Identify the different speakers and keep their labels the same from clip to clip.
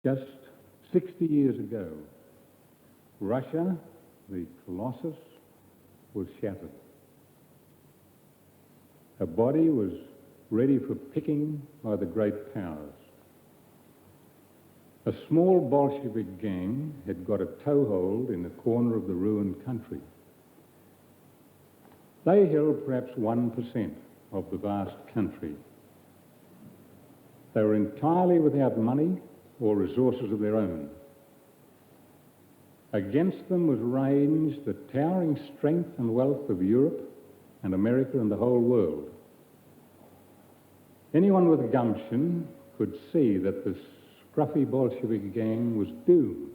Speaker 1: Just 60 years ago, Russia, the colossus, was shattered. Her body was ready for picking by the great powers. A small Bolshevik gang had got a toehold in the corner of the ruined country. They held perhaps 1% of the vast country. They were entirely without money or resources of their own. Against them was ranged the towering strength and wealth of Europe and America and the whole world. Anyone with gumption could see that the scruffy Bolshevik gang was doomed.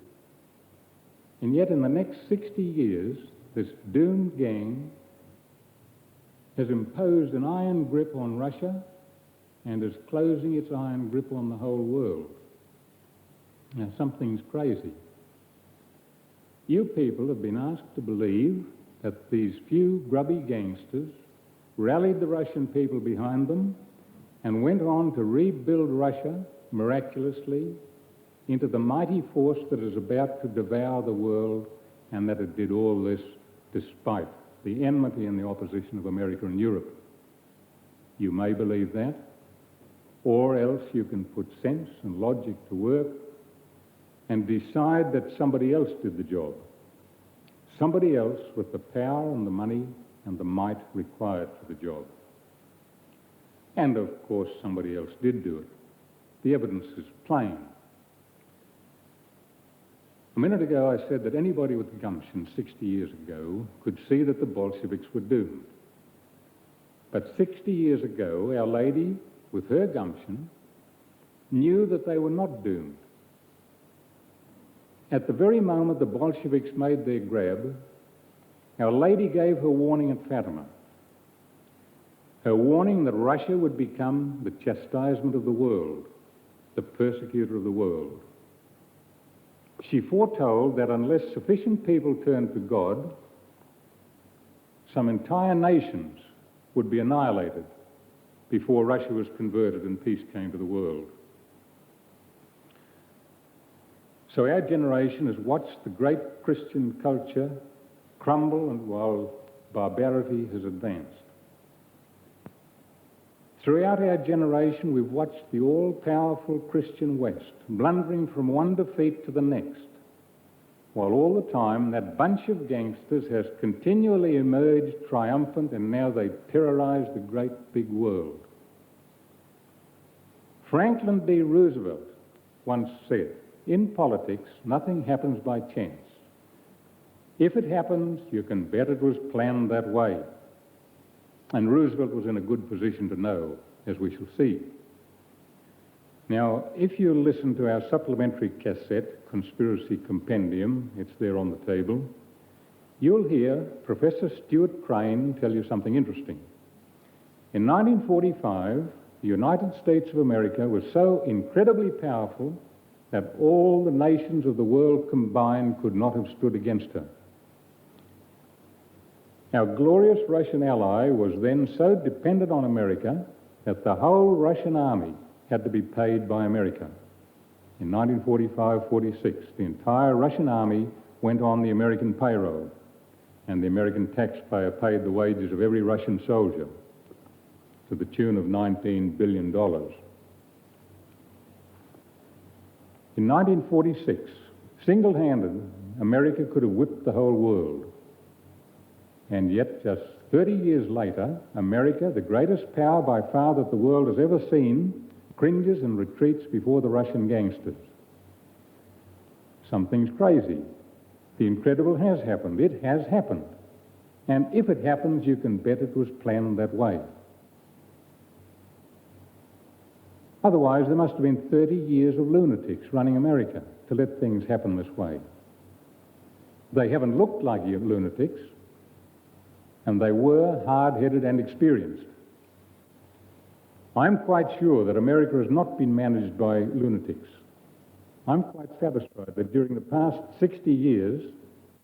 Speaker 1: And yet in the next 60 years, this doomed gang has imposed an iron grip on Russia and is closing its iron grip on the whole world. Now, something's crazy. You people have been asked to believe that these few grubby gangsters rallied the Russian people behind them and went on to rebuild Russia miraculously into the mighty force that is about to devour the world, and that it did all this despite the enmity and the opposition of America and Europe. You may believe that, or else you can put sense and logic to work and decide that somebody else did the job. Somebody else with the power and the money and the might required for the job. And of course somebody else did do it. The evidence is plain. A minute ago I said that anybody with gumption 60 years ago could see that the Bolsheviks were doomed. But 60 years ago, Our Lady, with her gumption, knew that they were not doomed. At the very moment the Bolsheviks made their grab, Our Lady gave her warning at Fatima. Her warning that Russia would become the chastisement of the world, the persecutor of the world. She foretold that unless sufficient people turned to God, some entire nations would be annihilated before Russia was converted and peace came to the world. So our generation has watched the great Christian culture crumble and while barbarity has advanced. Throughout our generation, we've watched the all-powerful Christian West blundering from one defeat to the next, while all the time that bunch of gangsters has continually emerged triumphant, and now they terrorize the great big world. Franklin D. Roosevelt once said, "In politics, nothing happens by chance. If it happens, you can bet it was planned that way." And Roosevelt was in a good position to know, as we shall see. Now, if you listen to our supplementary cassette, Conspiracy Compendium, it's there on the table, you'll hear Professor Stuart Crane tell you something interesting. In 1945, the United States of America was so incredibly powerful that all the nations of the world combined could not have stood against her. Our glorious Russian ally was then so dependent on America that the whole Russian army had to be paid by America. In 1945-46, the entire Russian army went on the American payroll, and the American taxpayer paid the wages of every Russian soldier to the tune of $19 billion. In 1946, single-handed, America could have whipped the whole world. And yet, just 30 years later, America, the greatest power by far that the world has ever seen, cringes and retreats before the Russian gangsters. Something's crazy. The incredible has happened. It has happened. And if it happens, you can bet it was planned that way. Otherwise, there must have been 30 years of lunatics running America to let things happen this way. They haven't looked like lunatics, and they were hard-headed and experienced. I'm quite sure that America has not been managed by lunatics. I'm quite satisfied that during the past 60 years,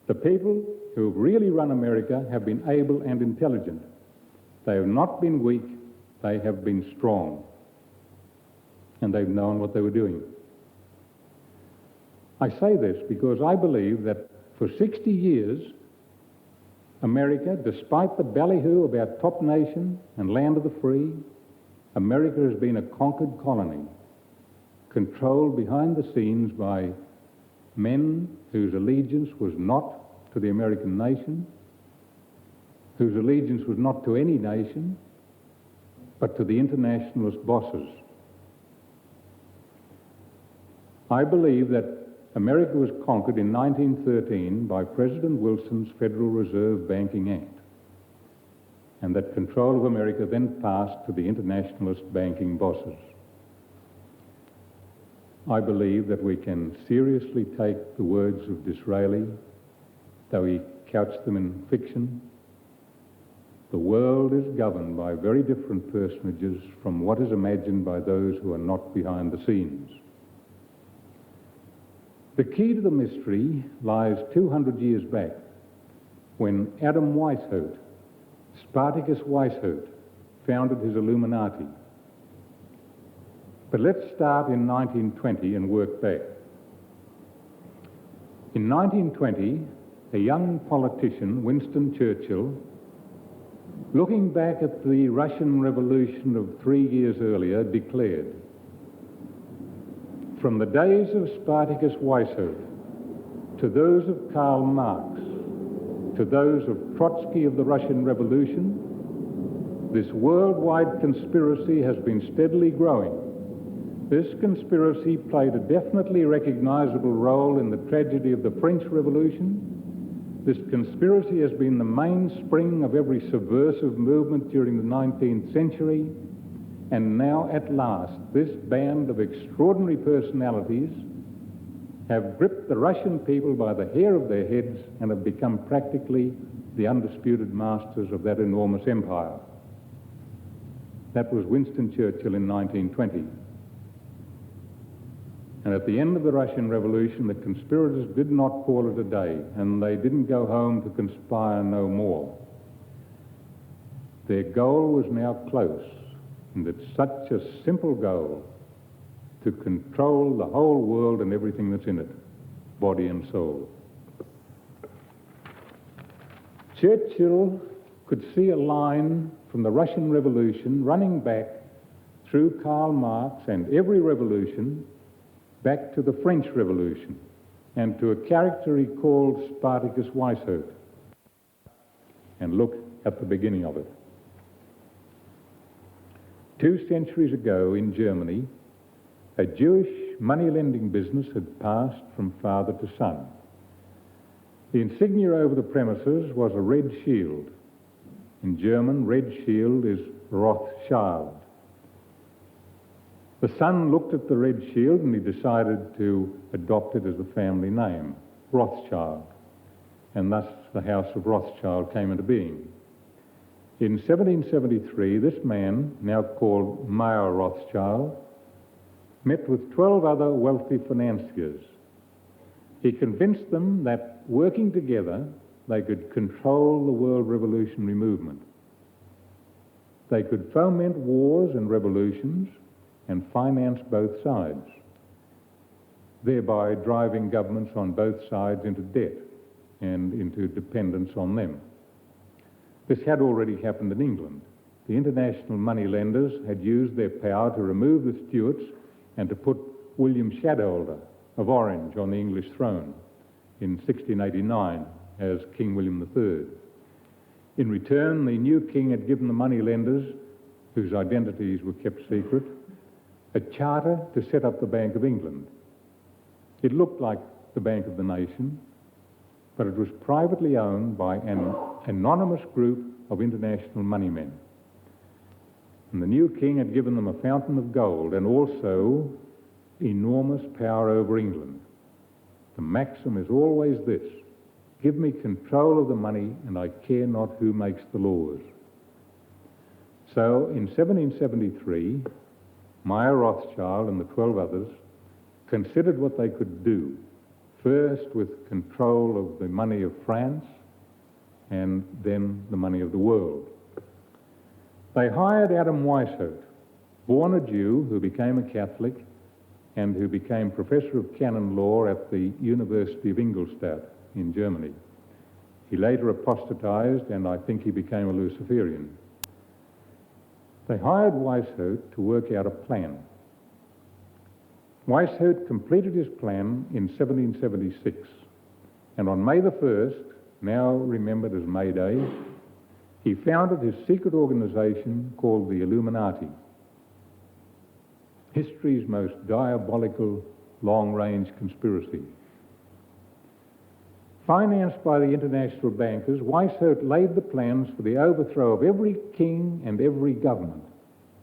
Speaker 1: the people who have really run America have been able and intelligent. They have not been weak, they have been strong. And they've known what they were doing. I say this because I believe that for 60 years, America, despite the ballyhoo about top nation and land of the free, America has been a conquered colony, controlled behind the scenes by men whose allegiance was not to the American nation, whose allegiance was not to any nation, but to the internationalist bosses. I believe that America was conquered in 1913 by President Wilson's Federal Reserve Banking Act, and that control of America then passed to the internationalist banking bosses. I believe that we can seriously take the words of Disraeli, though he couched them in fiction. The world is governed by very different personages from what is imagined by those who are not behind the scenes. The key to the mystery lies 200 years back, when Adam Weishaupt, Spartacus Weishaupt, founded his Illuminati. But let's start in 1920 and work back. In 1920, a young politician, Winston Churchill, looking back at the Russian Revolution of 3 years earlier, declared, "From the days of Spartacus Weishaupt to those of Karl Marx, to those of Trotsky of the Russian Revolution, this worldwide conspiracy has been steadily growing. This conspiracy played a definitely recognizable role in the tragedy of the French Revolution. This conspiracy has been the mainspring of every subversive movement during the 19th century, and now at last this band of extraordinary personalities have gripped the Russian people by the hair of their heads and have become practically the undisputed masters of that enormous empire." That was Winston Churchill in 1920. And at the end of the Russian Revolution, the conspirators did not call it a day, and they didn't go home to conspire no more. Their goal was now close, and it's such a simple goal: to control the whole world and everything that's in it, body and soul. Churchill could see a line from the Russian Revolution running back through Karl Marx and every revolution back to the French Revolution and to a character he called Spartacus Weishaupt. And look at the beginning of it. 2 centuries ago in Germany, a Jewish money-lending business had passed from father to son. The insignia over the premises was a red shield. In German, red shield is Rothschild. The son looked at the red shield and he decided to adopt it as the family name, Rothschild, and thus the House of Rothschild came into being. In 1773, this man, now called Mayer Rothschild, met with 12 other wealthy financiers. He convinced them that working together, they could control the world revolutionary movement. They could foment wars and revolutions and finance both sides, thereby driving governments on both sides into debt and into dependence on them. This had already happened in England. The international moneylenders had used their power to remove the Stuarts and to put William Shadowelder of Orange on the English throne in 1689 as King William III. In return, the new king had given the moneylenders, whose identities were kept secret, a charter to set up the Bank of England. It looked like the Bank of the Nation, but it was privately owned by an anonymous group of international moneymen. And the new king had given them a fountain of gold and also enormous power over England. The maxim is always this: give me control of the money and I care not who makes the laws. So in 1773, Mayer Rothschild and the 12 others considered what they could do, first with control of the money of France and then the money of the world. They hired Adam Weishaupt, born a Jew who became a Catholic, and who became Professor of Canon Law at the University of Ingolstadt in Germany. He later apostatized, and I think he became a Luciferian. They hired Weishaupt to work out a plan. Weishaupt completed his plan in 1776, and on May the 1st, now remembered as May Day, he founded his secret organisation called the Illuminati, history's most diabolical long-range conspiracy. Financed by the international bankers, Weishaupt laid the plans for the overthrow of every king and every government,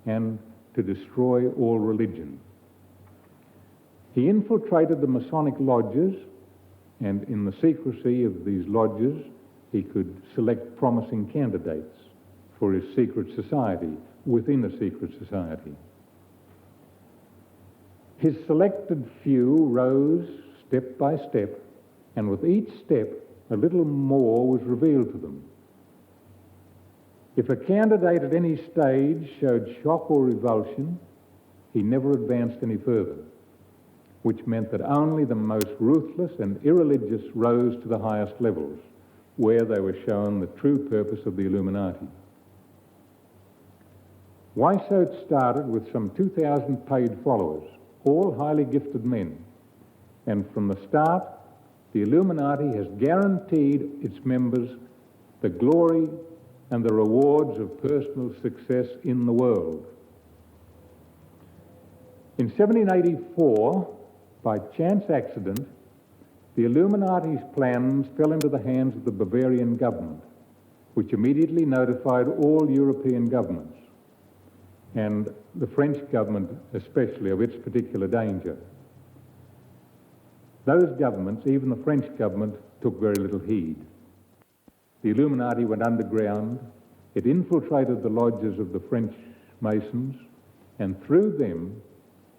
Speaker 1: and to destroy all religion. He infiltrated the Masonic lodges, and in the secrecy of these lodges, he could select promising candidates for his secret society, within a secret society. His selected few rose step by step, and with each step, a little more was revealed to them. If a candidate at any stage showed shock or revulsion, he never advanced any further, which meant that only the most ruthless and irreligious rose to the highest levels, where they were shown the true purpose of the Illuminati. Weishaupt started with some 2,000 paid followers, all highly gifted men, and from the start, the Illuminati has guaranteed its members the glory and the rewards of personal success in the world. In 1784, by chance accident, the Illuminati's plans fell into the hands of the Bavarian government, which immediately notified all European governments, and the French government especially, of its particular danger. Those governments, even the French government, took very little heed. The Illuminati went underground, it infiltrated the lodges of the French Masons, and through them,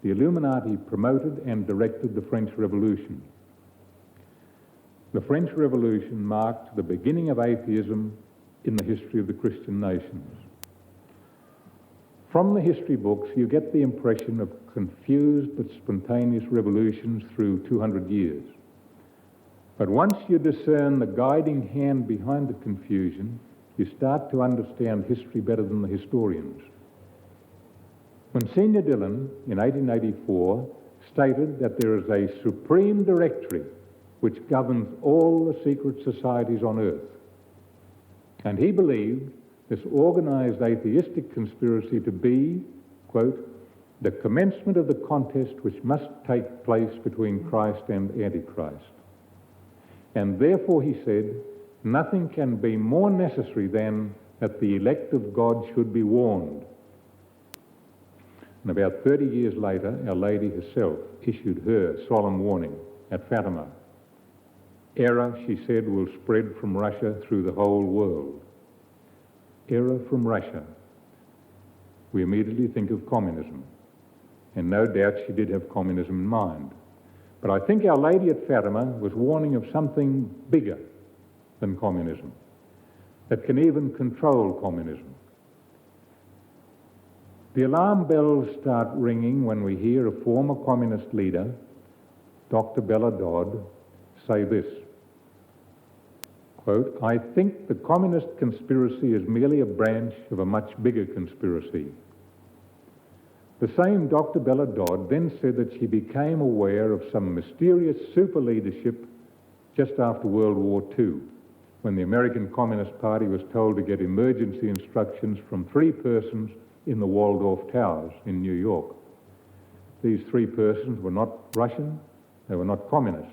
Speaker 1: the Illuminati promoted and directed the French Revolution. The French Revolution marked the beginning of atheism in the history of the Christian nations. From the history books, you get the impression of confused but spontaneous revolutions through 200 years. But once you discern the guiding hand behind the confusion, you start to understand history better than the historians. Monsignor Dillon, in 1884, stated that there is a supreme directory which governs all the secret societies on earth. And he believed this organised atheistic conspiracy to be, quote, the commencement of the contest which must take place between Christ and Antichrist. And therefore, he said, nothing can be more necessary than that the elect of God should be warned. And about 30 years later, Our Lady herself issued her solemn warning at Fatima. Error, she said, will spread from Russia through the whole world. Error from Russia. We immediately think of communism. And no doubt she did have communism in mind. But I think Our Lady at Fatima was warning of something bigger than communism, that can even control communism. The alarm bells start ringing when we hear a former communist leader, Dr. Bella Dodd, say this, quote, I think the communist conspiracy is merely a branch of a much bigger conspiracy. The same Dr. Bella Dodd then said that she became aware of some mysterious super leadership just after World War II, when the American Communist Party was told to get emergency instructions from 3 persons in the Waldorf Towers in New York. These 3 persons were not Russian, they were not communists.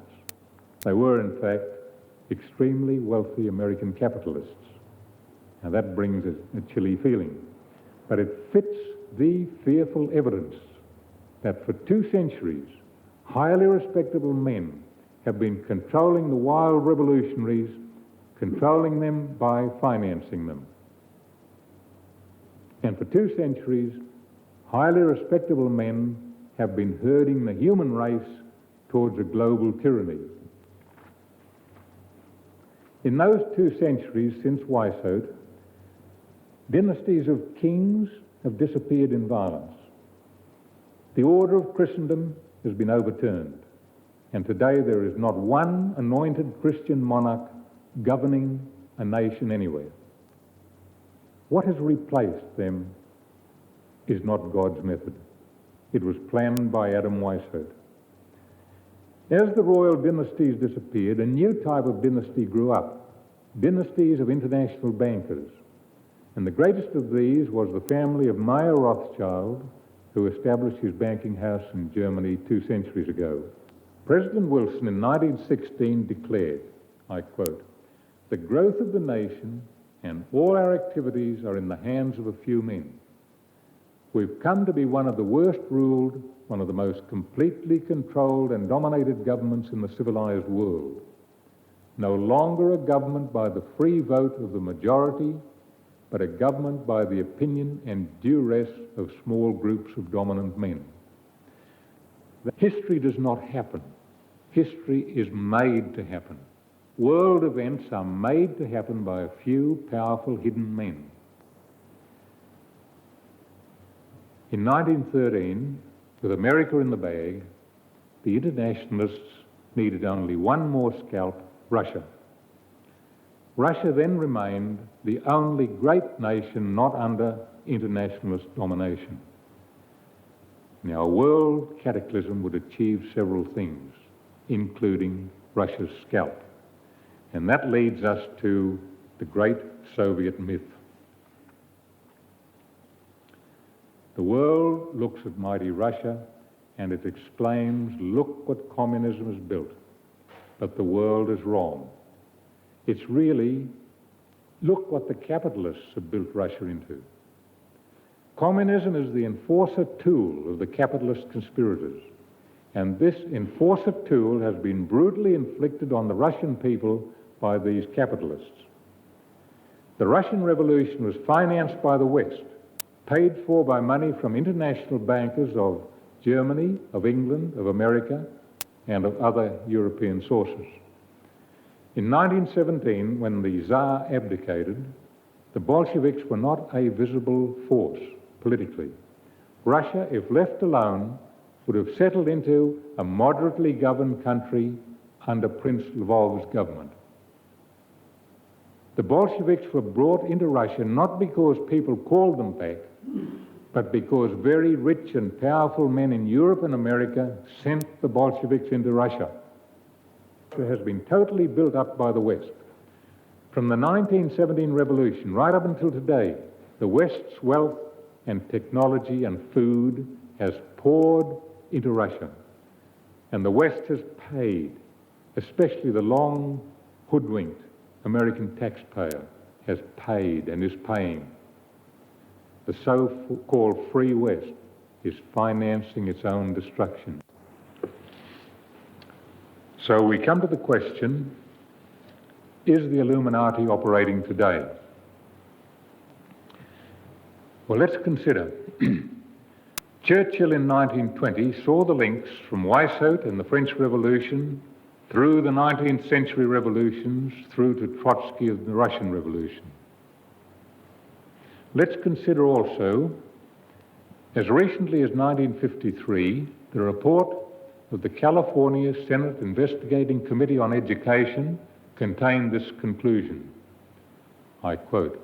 Speaker 1: They were, in fact, extremely wealthy American capitalists. Now that brings a chilly feeling. But it fits the fearful evidence that for 2 centuries, highly respectable men have been controlling the wild revolutionaries, controlling them by financing them. And for 2 centuries, highly respectable men have been herding the human race towards a global tyranny. In those 2 centuries since Weishaupt, dynasties of kings have disappeared in violence. The order of Christendom has been overturned, and today there is not one anointed Christian monarch governing a nation anywhere. What has replaced them is not God's method. It was planned by Adam Weishaupt. As the royal dynasties disappeared, a new type of dynasty grew up, dynasties of international bankers. And the greatest of these was the family of Meyer Rothschild, who established his banking house in Germany 2 centuries ago. President Wilson in 1916 declared, I quote, "The growth of the nation and all our activities are in the hands of a few men. We've come to be one of the worst ruled, one of the most completely controlled and dominated governments in the civilized world. No longer a government by the free vote of the majority, but a government by the opinion and duress of small groups of dominant men." History does not happen. History is made to happen. World events are made to happen by a few powerful hidden men. In 1913, with America in the bag, the internationalists needed only one more scalp, Russia. Russia then remained the only great nation not under internationalist domination. Now, a world cataclysm would achieve several things, including Russia's scalp. And that leads us to the great Soviet myth. The world looks at mighty Russia and it exclaims, "Look what communism has built." But the world is wrong. It's really, look what the capitalists have built Russia into. Communism is the enforcer tool of the capitalist conspirators. And this enforcer tool has been brutally inflicted on the Russian people by these capitalists. The Russian Revolution was financed by the West, paid for by money from international bankers of Germany, of England, of America, and of other European sources. In 1917, when the Tsar abdicated, the Bolsheviks were not a visible force politically. Russia, if left alone, would have settled into a moderately governed country under Prince Lvov's government. The Bolsheviks were brought into Russia not because people called them back, but because very rich and powerful men in Europe and America sent the Bolsheviks into Russia. It has been totally built up by the West. From the 1917 revolution right up until today, the West's wealth and technology and food has poured into Russia. And the West has paid, especially the long hoodwinked American taxpayer has paid and is paying. The so-called Free West is financing its own destruction. So we come to the question, is the Illuminati operating today? Well, let's consider. Churchill in 1920 saw the links from Weishaupt and the French Revolution through the 19th century revolutions, through to Trotsky of the Russian Revolution. Let's consider also, as recently as 1953, the report of the California Senate Investigating Committee on Education contained this conclusion. I quote,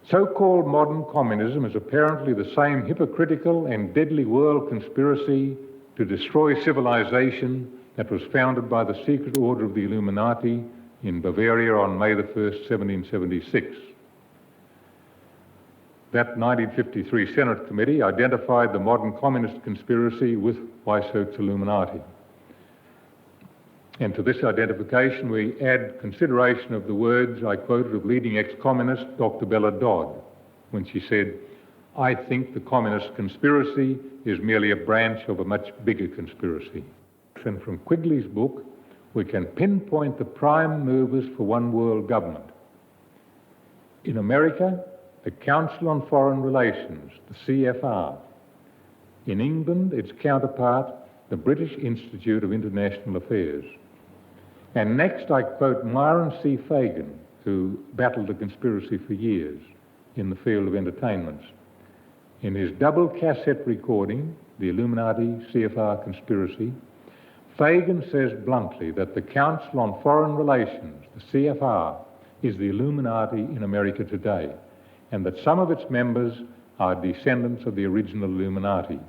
Speaker 1: "So-called modern communism is apparently the same hypocritical and deadly world conspiracy to destroy civilization that was founded by the secret order of the Illuminati in Bavaria on May the 1st, 1776. That 1953 Senate committee identified the modern communist conspiracy with Weishaupt's Illuminati. And to this identification we add consideration of the words I quoted of leading ex-communist Dr. Bella Dodd, when she said, "I think the communist conspiracy is merely a branch of a much bigger conspiracy." And from Quigley's book, we can pinpoint the prime movers for one world government. In America, the Council on Foreign Relations, the CFR. In England, its counterpart, the British Institute of International Affairs. And next I quote Myron C. Fagan, who battled the conspiracy for years in the field of entertainments. In his double cassette recording, the Illuminati CFR conspiracy, Fagan says bluntly that the Council on Foreign Relations, the CFR, is the Illuminati in America today, and that some of its members are descendants of the original Illuminati.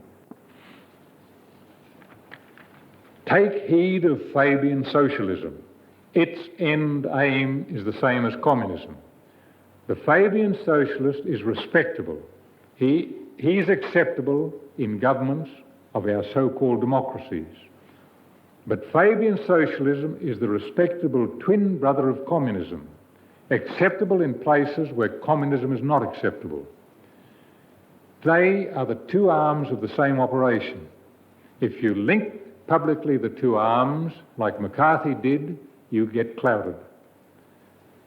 Speaker 1: Take heed of Fabian socialism. Its end aim is the same as communism. The Fabian socialist is respectable. He is acceptable in governments of our so-called democracies. But Fabian socialism is the respectable twin brother of communism, acceptable in places where communism is not acceptable. They are the two arms of the same operation. If you link publicly the two arms, like McCarthy did, you get clouded.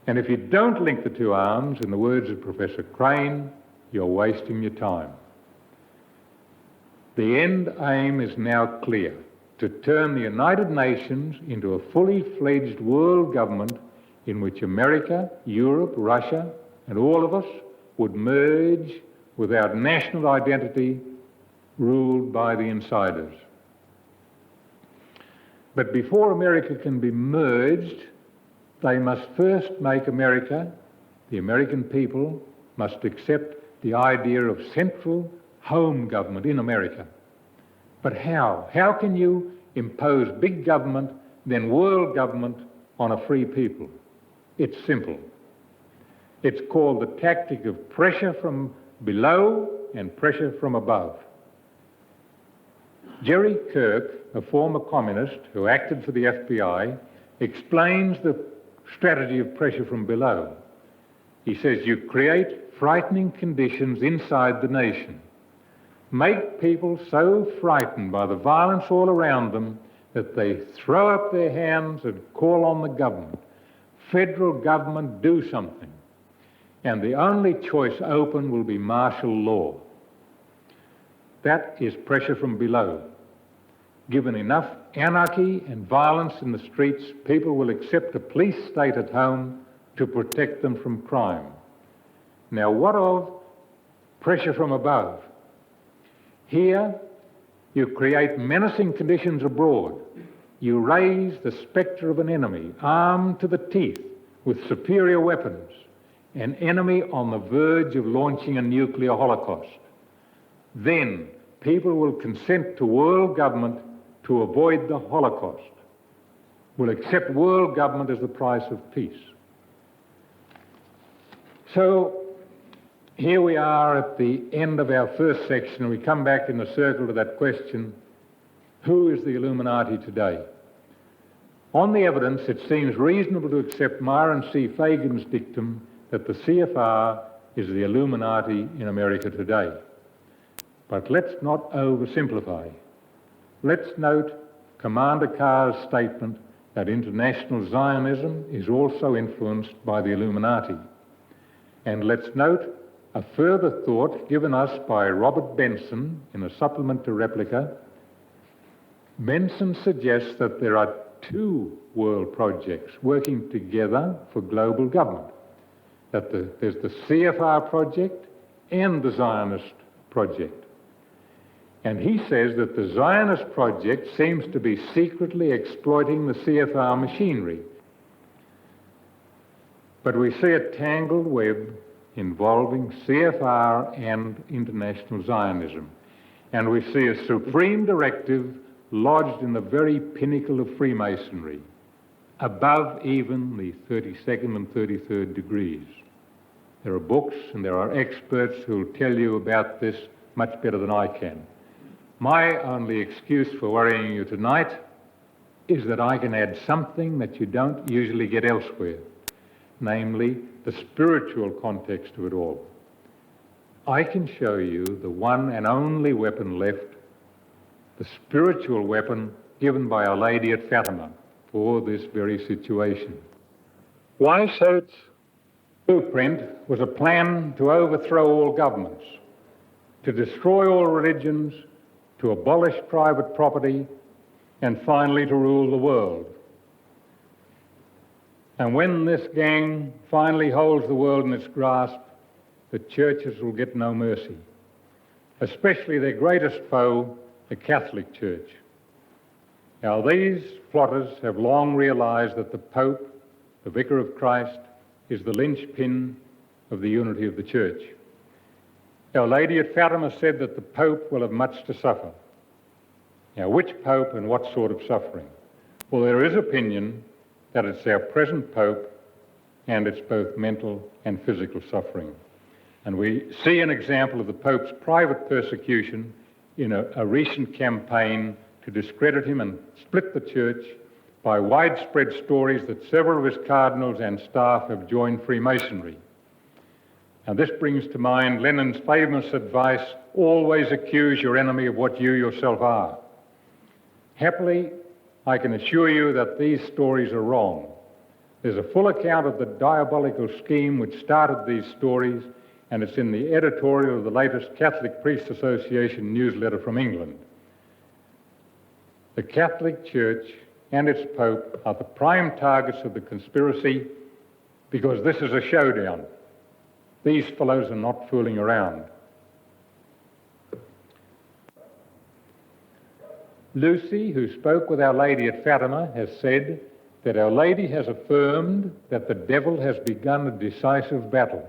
Speaker 1: And if you don't link the two arms, in the words of Professor Crane, you're wasting your time. The end aim is now clear: to turn the United Nations into a fully fledged world government in which America, Europe, Russia, and all of us would merge with our national identity ruled by the insiders. But before America can be merged, they must first make America, the American people, must accept the idea of central home government in America. But how? How can you impose big government, then world government on a free people? It's simple. It's called the tactic of pressure from below and pressure from above. Jerry Kirk, a former communist who acted for the FBI, explains the strategy of pressure from below. He says you create frightening conditions inside the nation. Make people so frightened by the violence all around them that they throw up their hands and call on the government. Federal government, do something. And the only choice open will be martial law. That is pressure from below. Given enough anarchy and violence in the streets, people will accept a police state at home to protect them from crime. Now, what of pressure from above? Here, you create menacing conditions abroad. You raise the spectre of an enemy, armed to the teeth with superior weapons, an enemy on the verge of launching a nuclear holocaust. Then, people will consent to world government to avoid the Holocaust, will accept world government as the price of peace. So, here we are at the end of our first section, and we come back in the circle to that question: who is the Illuminati today? On the evidence, it seems reasonable to accept Myron C. Fagan's dictum that the CFR is the Illuminati in America today. But let's not oversimplify. Let's note Commander Carr's statement that international Zionism is also influenced by the Illuminati. And let's note a further thought given us by Robert Benson in a supplement to Replica. Benson suggests that there are two world projects working together for global government. That there's the CFR project and the Zionist project. And he says that the Zionist project seems to be secretly exploiting the CFR machinery. But we see a tangled web involving CFR and international Zionism. And we see a supreme directive lodged in the very pinnacle of Freemasonry, above even the 32nd and 33rd degrees. There are books and there are experts who will tell you about this much better than I can. My only excuse for worrying you tonight is that I can add something that you don't usually get elsewhere, namely the spiritual context of it all. I can show you the one and only weapon left, the spiritual weapon given by Our Lady at Fatima for this very situation. Weishaupt's blueprint was a plan to overthrow all governments, to destroy all religions, to abolish private property, and finally to rule the world. And when this gang finally holds the world in its grasp, the churches will get no mercy, especially their greatest foe, the Catholic Church. Now, these plotters have long realised that the Pope, the Vicar of Christ, is the linchpin of the unity of the Church. Our Lady at Fatima said that the Pope will have much to suffer. Now, which Pope and what sort of suffering? Well, there is opinion that it's our present Pope, and it's both mental and physical suffering. And we see an example of the Pope's private persecution in a recent campaign to discredit him and split the Church by widespread stories that several of his cardinals and staff have joined Freemasonry. And this brings to mind Lenin's famous advice, always accuse your enemy of what you yourself are. Happily, I can assure you that these stories are wrong. There's a full account of the diabolical scheme which started these stories, and it's in the editorial of the latest Catholic Priests Association newsletter from England. The Catholic Church and its Pope are the prime targets of the conspiracy because this is a showdown. These fellows are not fooling around. Lucy, who spoke with Our Lady at Fatima, has said that Our Lady has affirmed that the devil has begun a decisive battle.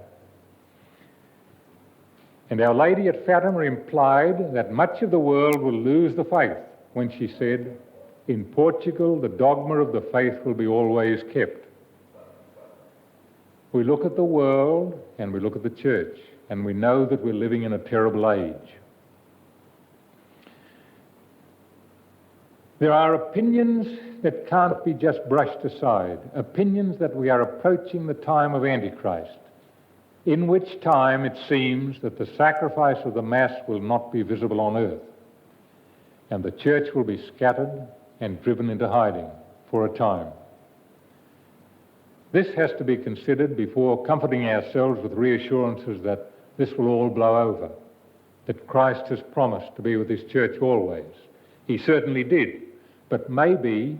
Speaker 1: And Our Lady at Fatima implied that much of the world will lose the faith when she said, "In Portugal, the dogma of the faith will be always kept." We look at the world and we look at the Church, and we know that we're living in a terrible age. There are opinions that can't be just brushed aside, opinions that we are approaching the time of Antichrist, in which time it seems that the sacrifice of the Mass will not be visible on earth, and the Church will be scattered and driven into hiding for a time. This has to be considered before comforting ourselves with reassurances that this will all blow over, that Christ has promised to be with his Church always. He certainly did, but maybe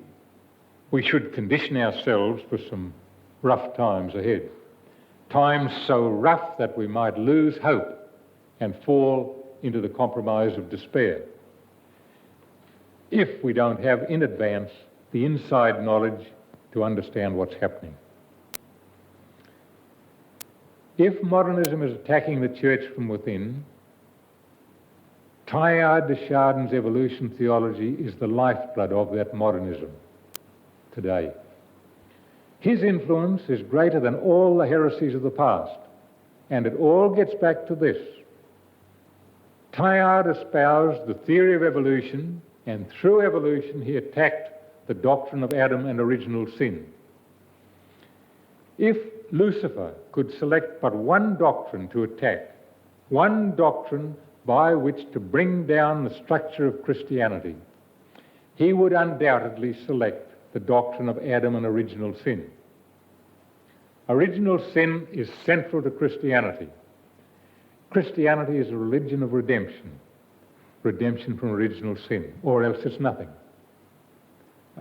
Speaker 1: we should condition ourselves for some rough times ahead, times so rough that we might lose hope and fall into the compromise of despair, if we don't have in advance the inside knowledge to understand what's happening. If modernism is attacking the Church from within, Teilhard de Chardin's evolution theology is the lifeblood of that modernism today. His influence is greater than all the heresies of the past, and it all gets back to this. Teilhard espoused the theory of evolution, and through evolution he attacked the doctrine of Adam and original sin. If Lucifer could select but one doctrine to attack, one doctrine by which to bring down the structure of Christianity, he would undoubtedly select the doctrine of Adam and original sin. Original sin is central to Christianity. Christianity is a religion of redemption, redemption from original sin, or else it's nothing.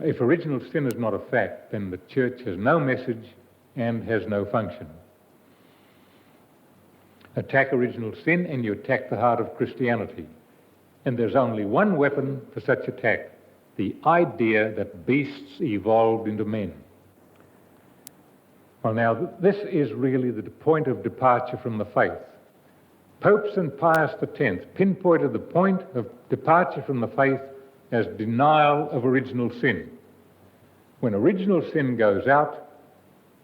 Speaker 1: If original sin is not a fact, then the Church has no message and has no function. Attack original sin and you attack the heart of Christianity. And there's only one weapon for such attack, the idea that beasts evolved into men. Well, now, this is really the point of departure from the faith. Pope St. Pius X pinpointed the point of departure from the faith as denial of original sin. When original sin goes out,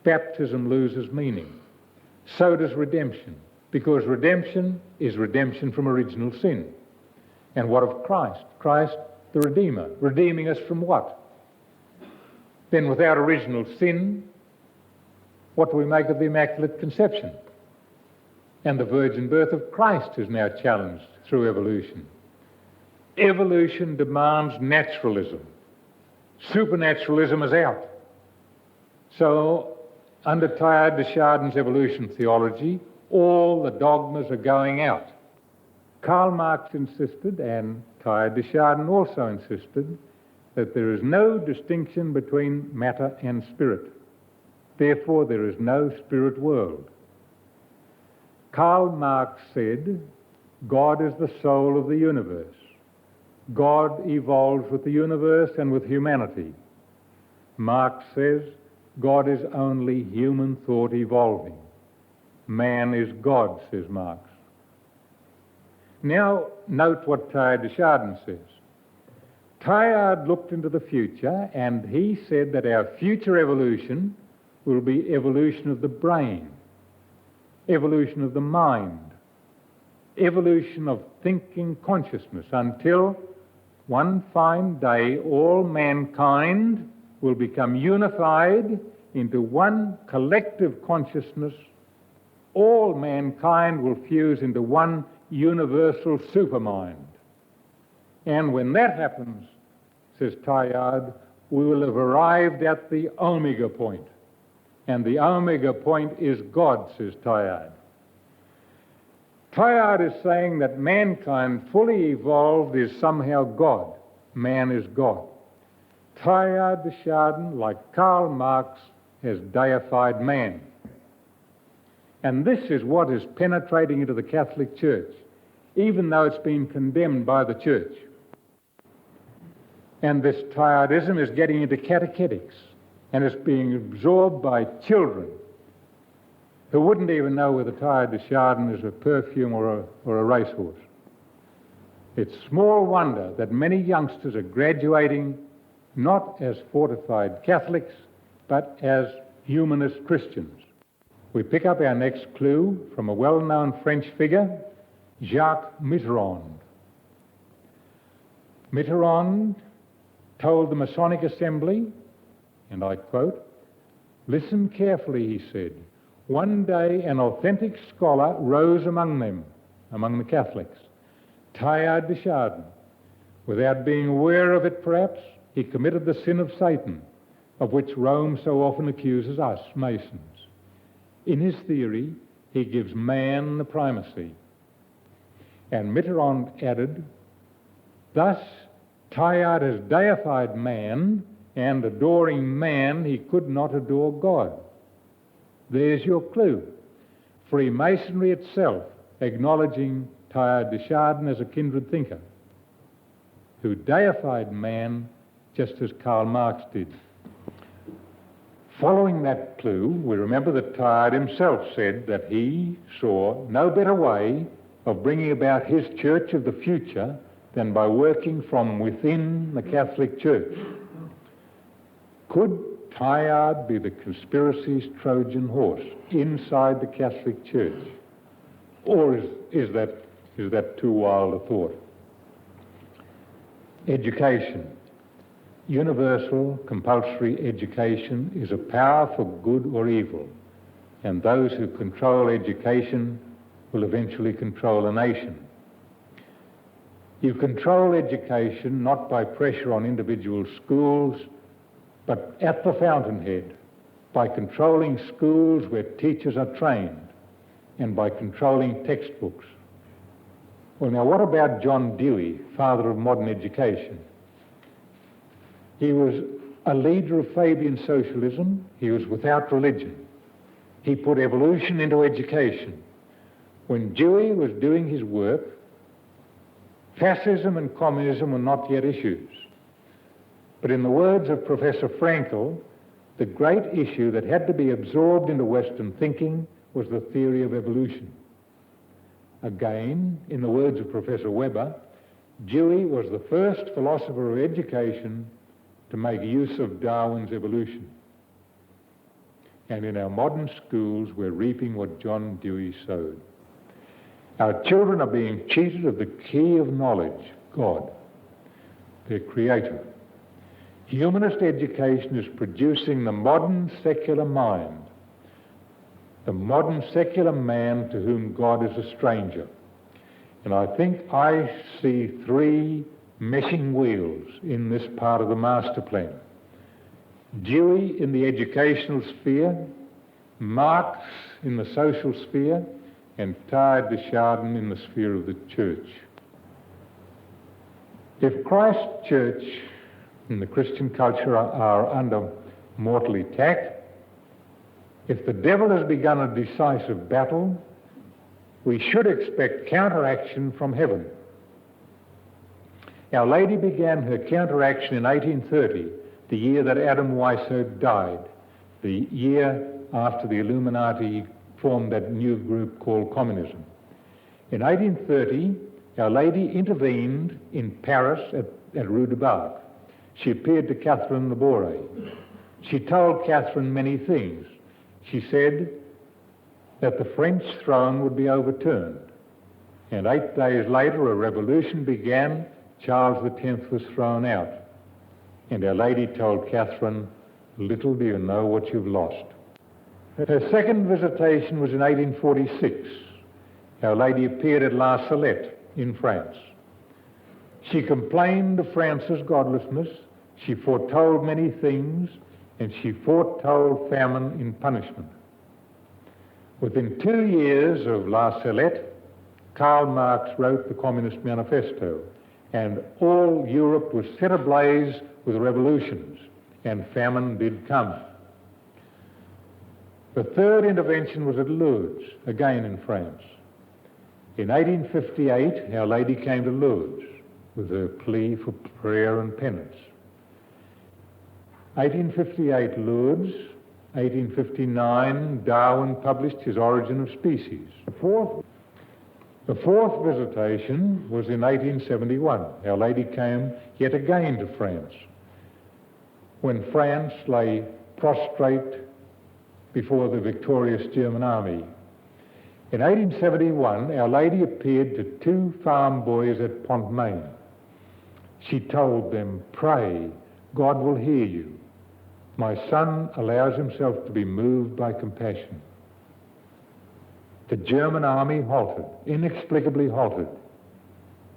Speaker 1: baptism loses meaning. So does redemption, because redemption is redemption from original sin. And what of Christ? Christ, the Redeemer, redeeming us from what? Then without original sin, what do we make of the Immaculate Conception? And the virgin birth of Christ is now challenged through evolution. Evolution demands naturalism. Supernaturalism is out. So, under Teilhard de Chardin's evolution theology, all the dogmas are going out. Karl Marx insisted, and Teilhard de Chardin also insisted, that there is no distinction between matter and spirit. Therefore, there is no spirit world. Karl Marx said, God is the soul of the universe. God evolves with the universe and with humanity. Marx says God is only human thought evolving. Man is God, says Marx. Now, note what Teilhard de Chardin says. Teilhard looked into the future and he said that our future evolution will be evolution of the brain, evolution of the mind, evolution of thinking consciousness, until one fine day all mankind will become unified into one collective consciousness. All mankind will fuse into one universal supermind. And when that happens, says Teilhard, we will have arrived at the omega point. And the omega point is God, says Teilhard. Teilhard is saying that mankind fully evolved is somehow God. Man is God. Teilhard de Chardin, like Karl Marx, has deified man. And this is what is penetrating into the Catholic Church, even though it's been condemned by the Church. And this Teilhardism is getting into catechetics, and it's being absorbed by children who wouldn't even know whether Teilhard de Chardin is a perfume or a racehorse. It's small wonder that many youngsters are graduating not as fortified Catholics, but as humanist Christians. We pick up our next clue from a well-known French figure, Jacques Mitterrand. Mitterrand told the Masonic Assembly, and I quote, "Listen carefully," he said. "One day an authentic scholar rose among them, among the Catholics, Teilhard de Chardin. Without being aware of it, perhaps, he committed the sin of Satan, of which Rome so often accuses us, Masons. In his theory, he gives man the primacy." And Mitterrand added, "Thus, Teilhard has deified man, and adoring man, he could not adore God." There's your clue. Freemasonry itself acknowledging Teilhard de Chardin as a kindred thinker, who deified man just as Karl Marx did. Following that clue, we remember that Teilhard himself said that he saw no better way of bringing about his church of the future than by working from within the Catholic Church. Could Teilhard be the conspiracy's Trojan horse inside the Catholic Church? Or is that too wild a thought? Education. Universal compulsory education is a power for good or evil, and those who control education will eventually control a nation. You control education not by pressure on individual schools, but at the fountainhead, by controlling schools where teachers are trained, and by controlling textbooks. Well, now, what about John Dewey, father of modern education? He was a leader of Fabian socialism. He was without religion. He put evolution into education. When Dewey was doing his work, fascism and communism were not yet issues. But in the words of Professor Frankl, the great issue that had to be absorbed into Western thinking was the theory of evolution. Again, in the words of Professor Weber, Dewey was the first philosopher of education to make use of Darwin's evolution. And in our modern schools, we're reaping what John Dewey sowed. Our children are being cheated of the key of knowledge, God, their creator. Humanist education is producing the modern secular mind, the modern secular man to whom God is a stranger. And I think I see three meshing wheels in this part of the master plan. Dewey in the educational sphere, Marx in the social sphere, and Teilhard de Chardin in the sphere of the church. If Christ's church and the Christian culture are under mortal attack, if the devil has begun a decisive battle, we should expect counteraction from heaven.
Speaker 2: Our Lady began her counteraction in 1830, the year that Adam Weishaupt died, the year after the Illuminati formed that new group called communism. In 1830, Our Lady intervened in Paris at Rue du Bac. She appeared to Catherine Laboure. She told Catherine many things. She said that the French throne would be overturned. And 8 days later, a revolution began. Charles X was thrown out. And Our Lady told Catherine, "Little do you know what you've lost." Her second visitation was in 1846. Our Lady appeared at La Salette in France. She complained of France's godlessness, she foretold many things, and she foretold famine in punishment. Within 2 years of La Salette, Karl Marx wrote the Communist Manifesto, and all Europe was set ablaze with revolutions, and famine did come. The third intervention was at Lourdes, again in France. In 1858, Our Lady came to Lourdes with her plea for prayer and penance. 1858, Lourdes. 1859, Darwin published his Origin of Species. The fourth visitation was in 1871. Our Lady came yet again to France, when France lay prostrate before the victorious German army. In 1871, Our Lady appeared to 2 farm boys at Pontmain. She told them, "Pray, God will hear you. My son allows himself to be moved by compassion." The German army halted, inexplicably halted.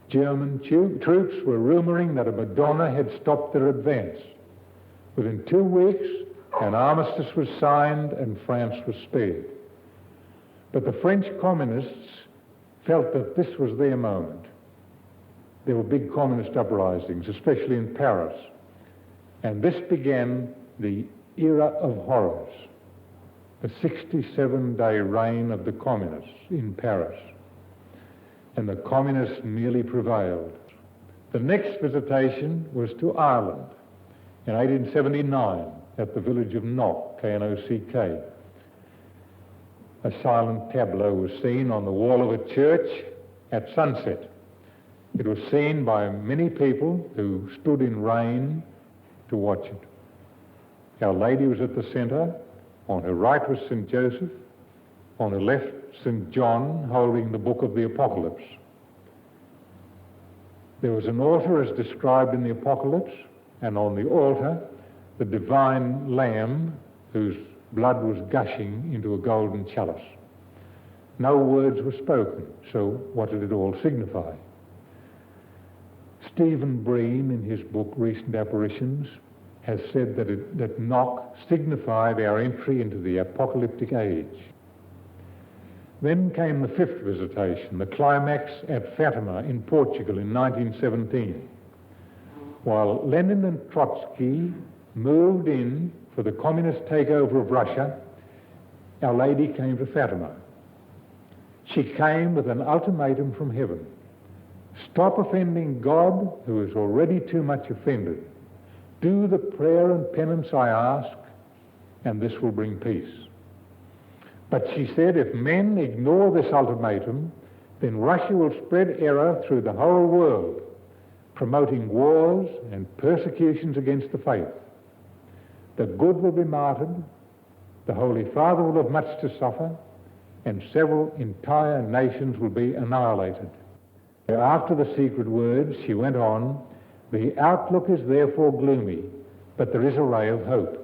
Speaker 2: German troops were rumouring that a Madonna had stopped their advance. Within 2 weeks, an armistice was signed and France was spared. But the French communists felt that this was their moment. There were big communist uprisings, especially in Paris. And this began the era of horrors, the 67-day reign of the communists in Paris. And the communists nearly prevailed. The next visitation was to Ireland in 1879 at the village of Knock, Knock. A silent tableau was seen on the wall of a church at sunset. It was seen by many people who stood in rain to watch it. Our Lady was at the centre. On her right was St. Joseph. On her left, St. John, holding the book of the Apocalypse. There was an altar as described in the Apocalypse, and on the altar, the divine Lamb, whose blood was gushing into a golden chalice. No words were spoken, so what did it all signify? Stephen Breen, in his book Recent Apparitions, has said that Knock signified our entry into the apocalyptic age. Then came the fifth visitation, the climax at Fatima in Portugal in 1917. While Lenin and Trotsky moved in for the communist takeover of Russia, Our Lady came to Fatima. She came with an ultimatum from heaven. Stop offending God, who is already too much offended. Do the prayer and penance I ask, and this will bring peace. But she said, if men ignore this ultimatum, then Russia will spread error through the whole world, promoting wars and persecutions against the faith. The good will be martyred, the Holy Father will have much to suffer, and several entire nations will be annihilated. After the secret words, she went on, the outlook is therefore gloomy, but there is a ray of hope.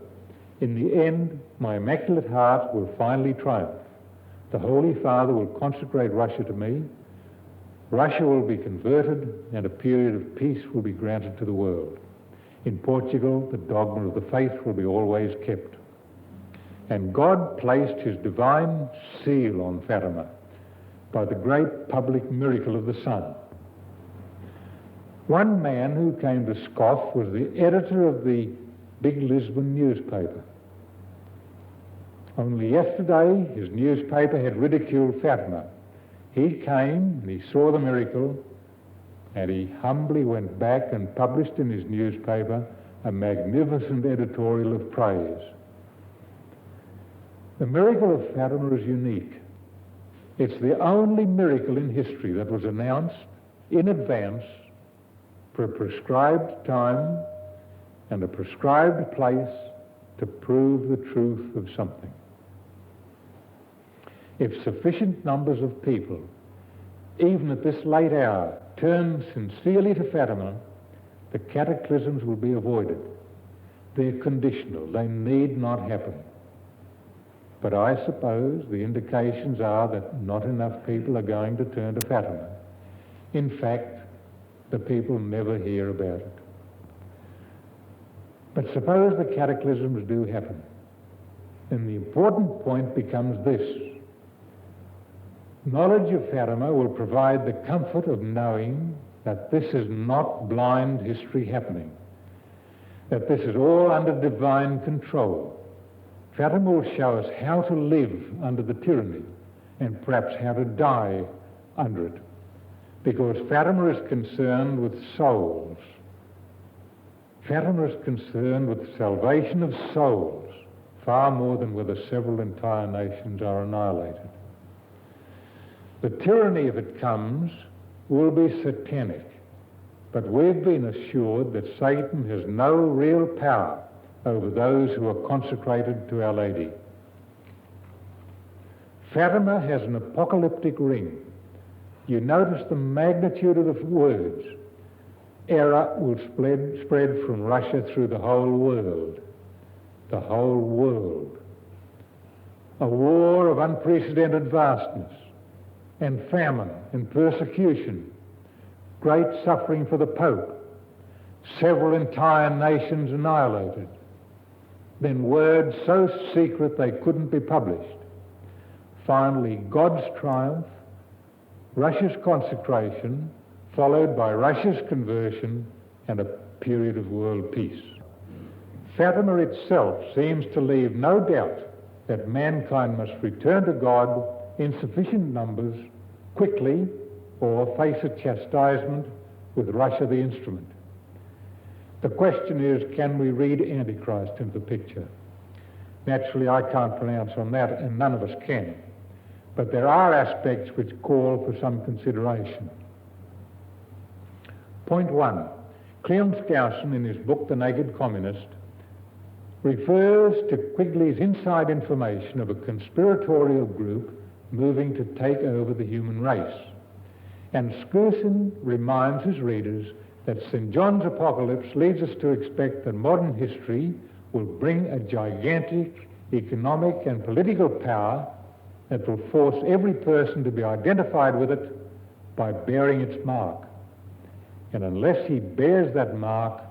Speaker 2: In the end, my Immaculate Heart will finally triumph. The Holy Father will consecrate Russia to me. Russia will be converted, and a period of peace will be granted to the world. In Portugal, the dogma of the faith will be always kept. And God placed his divine seal on Fatima by the great public miracle of the sun. One man who came to scoff was the editor of the big Lisbon newspaper. Only yesterday, his newspaper had ridiculed Fatima. He came and he saw the miracle, And he humbly went back and published in his newspaper a magnificent editorial of praise. The miracle of Fatima is unique. It's the only miracle in history that was announced in advance for a prescribed time and a prescribed place to prove the truth of something. If sufficient numbers of people, even at this late hour, turn sincerely to Fatima, the cataclysms will be avoided. They're conditional. They need not happen. But I suppose the indications are that not enough people are going to turn to Fatima. In fact, the people never hear about it. But suppose the cataclysms do happen, then the important point becomes this. Knowledge of Fatima will provide the comfort of knowing that this is not blind history happening, that this is all under divine control. Fatima will show us how to live under the tyranny and perhaps how to die under it, because Fatima is concerned with souls. Fatima is concerned with the salvation of souls far more than whether several entire nations are annihilated. The tyranny, if it comes, will be satanic, but we've been assured that Satan has no real power over those who are consecrated to Our Lady. Fatima has an apocalyptic ring. You notice the magnitude of the words. Error will spread from Russia through the whole world. The whole world. A war of unprecedented vastness, and famine and persecution, great suffering for the Pope, several entire nations annihilated, then words so secret they couldn't be published. Finally, God's triumph, Russia's consecration, followed by Russia's conversion and a period of world peace. Fatima itself seems to leave no doubt that mankind must return to God in sufficient numbers quickly or face a chastisement with Russia the instrument. The question is, can we read Antichrist into the picture? Naturally, I can't pronounce on that, and none of us can. But there are aspects which call for some consideration. Point one, Cleon Skousen, in his book The Naked Communist, refers to Quigley's inside information of a conspiratorial group moving to take over the human race. And Skousen reminds his readers that St. John's Apocalypse leads us to expect that modern history will bring a gigantic economic and political power that will force every person to be identified with it by bearing its mark. And unless he bears that mark,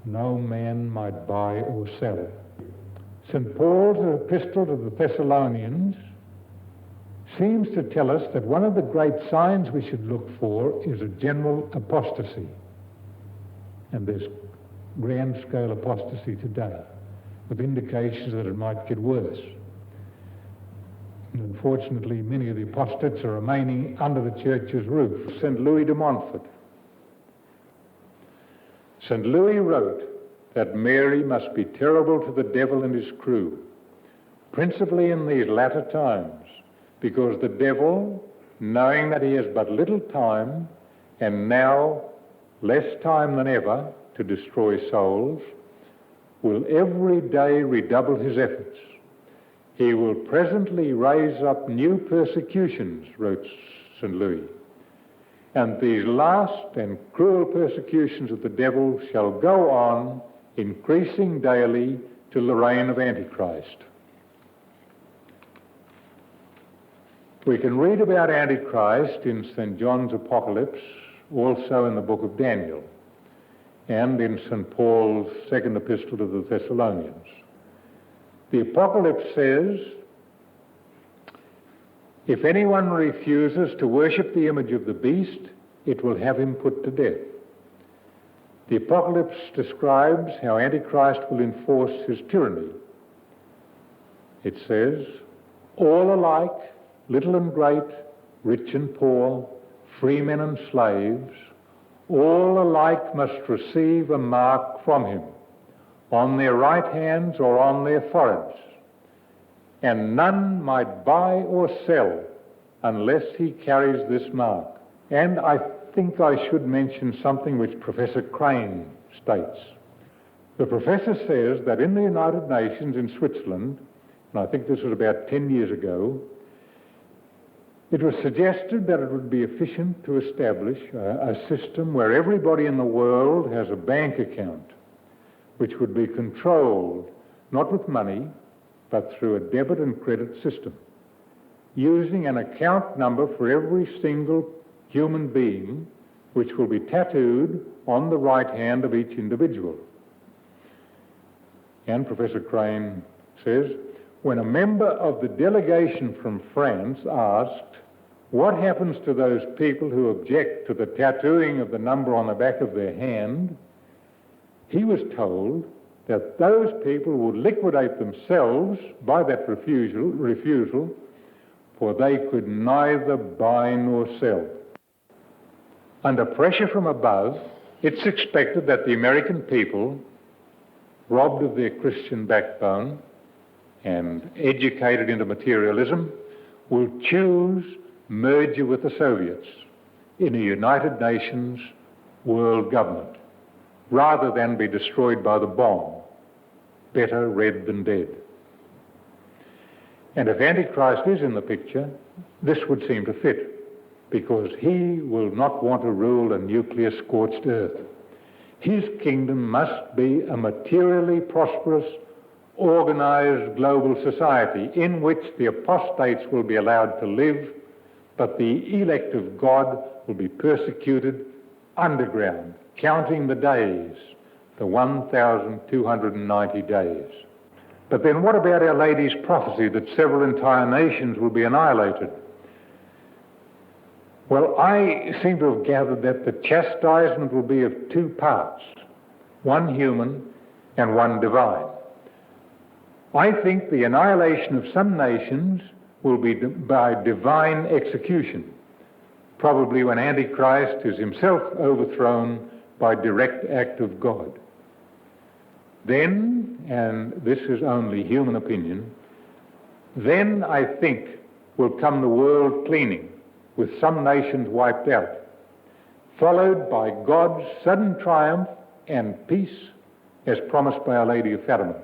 Speaker 2: no man might buy or sell. St. Paul's epistle to the Thessalonians seems to tell us that one of the great signs we should look for is a general apostasy. And there's grand-scale apostasy today, with indications that it might get worse. And unfortunately, many of the apostates are remaining under the Church's roof. St. Louis de Montfort. St. Louis wrote that Mary must be terrible to the devil and his crew, principally in these latter times, because the devil, knowing that he has but little time, and now less time than ever to destroy souls, will every day redouble his efforts. He will presently raise up new persecutions, wrote St. Louis, and these last and cruel persecutions of the devil shall go on, increasing daily till the reign of Antichrist. We can read about Antichrist in St. John's Apocalypse, also in the book of Daniel, and in St. Paul's second epistle to the Thessalonians. The Apocalypse says, if anyone refuses to worship the image of the beast, it will have him put to death. The Apocalypse describes how Antichrist will enforce his tyranny. It says, all alike, little and great, rich and poor, free men and slaves, all alike must receive a mark from him, on their right hands or on their foreheads, and none might buy or sell unless he carries this mark. And I think I should mention something which Professor Crane states. The professor says that in the United Nations in Switzerland, and I think this was about 10 years ago, it was suggested that it would be efficient to establish a system where everybody in the world has a bank account, which would be controlled not with money, but through a debit and credit system, using an account number for every single human being, which will be tattooed on the right hand of each individual. And Professor Crane says, when a member of the delegation from France asked what happens to those people who object to the tattooing of the number on the back of their hand, he was told that those people would liquidate themselves by that refusal, for they could neither buy nor sell. Under pressure from above, it's expected that the American people, robbed of their Christian backbone and educated into materialism, will choose merger with the Soviets in a United Nations world government, rather than be destroyed by the bomb. Better red than dead. And if Antichrist is in the picture, this would seem to fit, because he will not want to rule a nuclear-scorched earth. His kingdom must be a materially prosperous, organized global society in which the apostates will be allowed to live, but the elect of God will be persecuted underground, counting the days, the 1,290 days. But then what about Our Lady's prophecy that several entire nations will be annihilated? Well, I seem to have gathered that the chastisement will be of two parts, one human and one divine. I think the annihilation of some nations will be by divine execution, probably when Antichrist is himself overthrown by direct act of God. Then, and this is only human opinion, then I think will come the world cleaning, with some nations wiped out, followed by God's sudden triumph and peace as promised by Our Lady of Fatima.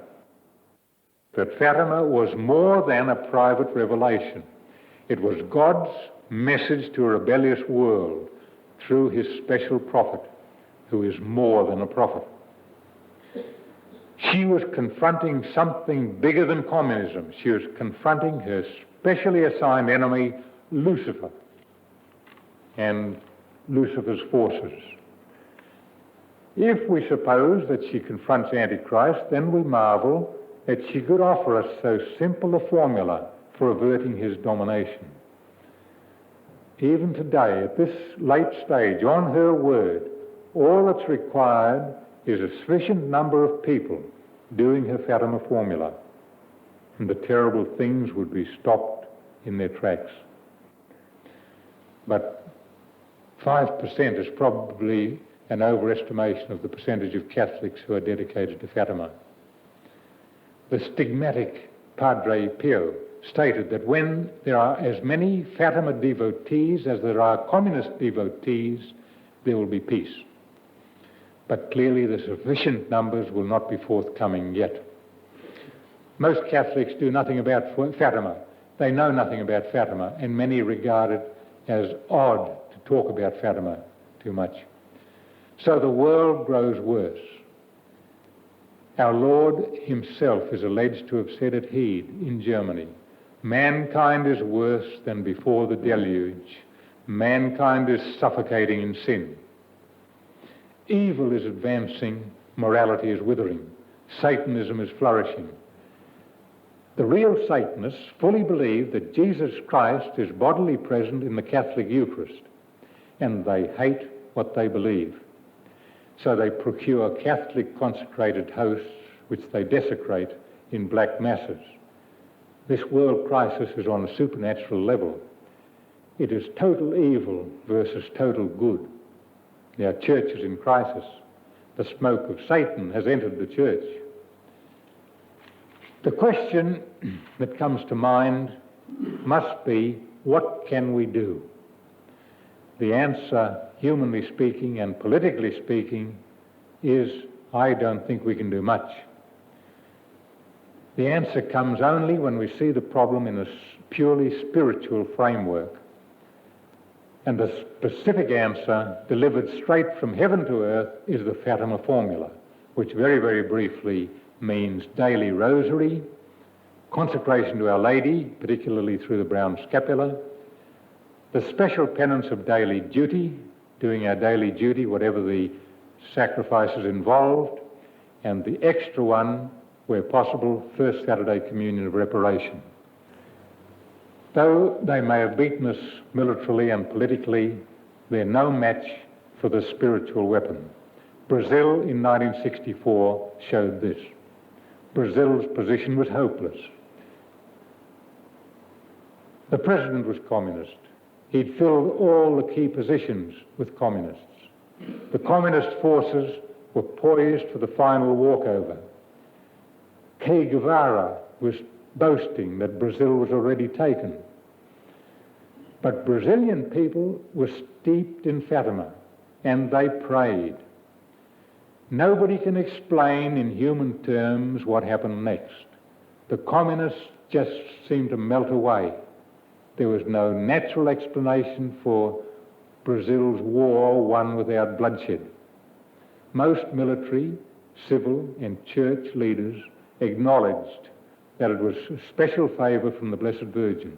Speaker 2: That Fatima was more than a private revelation. It was God's message to a rebellious world through his special prophet, who is more than a prophet. She was confronting something bigger than communism. She was confronting her specially assigned enemy, Lucifer, and Lucifer's forces. If we suppose that she confronts Antichrist, then we marvel that she could offer us so simple a formula for averting his domination. Even today, at this late stage, on her word, all that's required is a sufficient number of people doing her Fatima formula, and the terrible things would be stopped in their tracks. But 5% is probably an overestimation of the percentage of Catholics who are dedicated to Fatima. The stigmatic Padre Pio stated that when there are as many Fatima devotees as there are communist devotees, there will be peace. But clearly the sufficient numbers will not be forthcoming yet. Most Catholics do nothing about Fatima. They know nothing about Fatima, and many regard it as odd to talk about Fatima too much. So the world grows worse. Our Lord himself is alleged to have said at Heed in Germany, mankind is worse than before the deluge. Mankind is suffocating in sin. Evil is advancing, morality is withering, Satanism is flourishing. The real Satanists fully believe that Jesus Christ is bodily present in the Catholic Eucharist, and they hate what they believe. So they procure Catholic consecrated hosts, which they desecrate in black masses. This world crisis is on a supernatural level. It is total evil versus total good.
Speaker 1: Our church is in crisis. The smoke of Satan has entered the church. The question that comes to mind must be, what can we do? The answer, humanly speaking and politically speaking, is, I don't think we can do much. The answer comes only when we see the problem in a purely spiritual framework. And the specific answer, delivered straight from heaven to earth, is the Fatima formula, which very, very briefly means daily rosary, consecration to Our Lady, particularly through the brown scapular, the special penance of daily duty, doing our daily duty, whatever the sacrifices involved, and the extra one, where possible, First Saturday Communion of Reparation. Though they may have beaten us militarily and politically, they're no match for the spiritual weapon. Brazil in 1964 showed this. Brazil's position was hopeless. The president was communist. He'd filled all the key positions with communists. The communist forces were poised for the final walkover. Che Guevara was boasting that Brazil was already taken. But Brazilian people were steeped in Fatima, and they prayed. Nobody can explain in human terms what happened next. The communists just seemed to melt away. There was no natural explanation for Brazil's war won without bloodshed. Most military, civil, and church leaders acknowledged that it was a special favour from the Blessed Virgin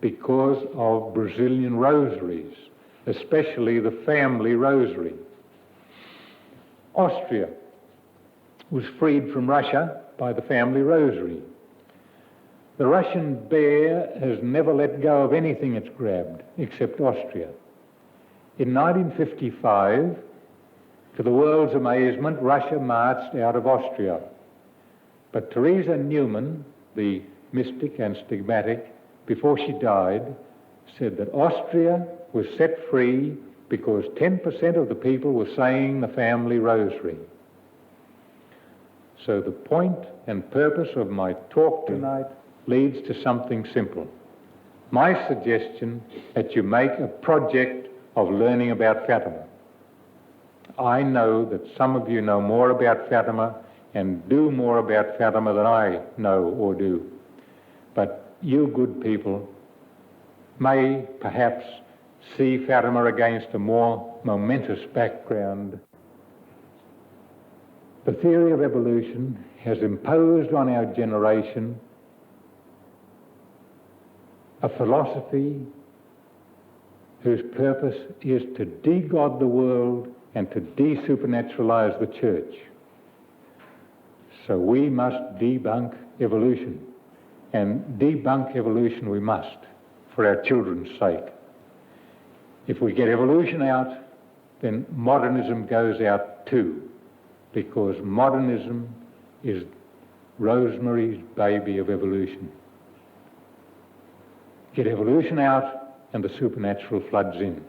Speaker 1: because of Brazilian rosaries, especially the family rosary. Austria was freed from Russia by the family rosary. The Russian bear has never let go of anything it's grabbed, except Austria. In 1955, to the world's amazement, Russia marched out of Austria. But Teresa Newman, the mystic and stigmatic, before she died, said that Austria was set free because 10% of the people were saying the family rosary. So the point and purpose of my talk tonight leads to something simple. My suggestion that you make a project of learning about Fatima. I know that some of you know more about Fatima and do more about Fatima than I know or do. But you good people may perhaps see Fatima against a more momentous background. The theory of evolution has imposed on our generation a philosophy whose purpose is to de-God the world and to de-supernaturalize the church. So we must debunk evolution, and debunk evolution we must, for our children's sake. If we get evolution out, then modernism goes out too, because modernism is Rosemary's baby of evolution. Get evolution out and the supernatural floods in.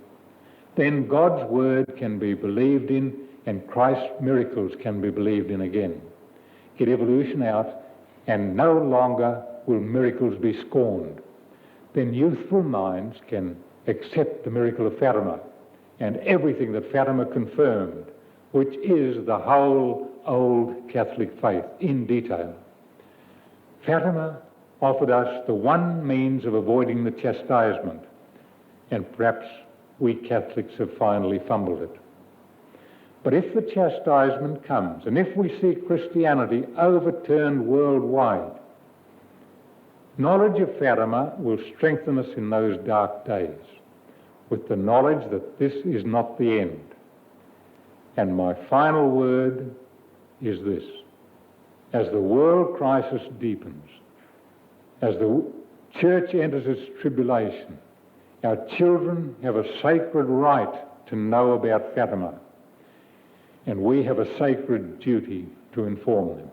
Speaker 1: Then God's word can be believed in and Christ's miracles can be believed in again. Get evolution out and no longer will miracles be scorned. Then youthful minds can accept the miracle of Fatima and everything that Fatima confirmed, which is the whole old Catholic faith in detail. Fatima offered us the one means of avoiding the chastisement, and perhaps we Catholics have finally fumbled it. But if the chastisement comes, and if we see Christianity overturned worldwide, knowledge of Fatima will strengthen us in those dark days, with the knowledge that this is not the end. And my final word is this: as the world crisis deepens, as the church enters its tribulation, our children have a sacred right to know about Fatima, and we have a sacred duty to inform them.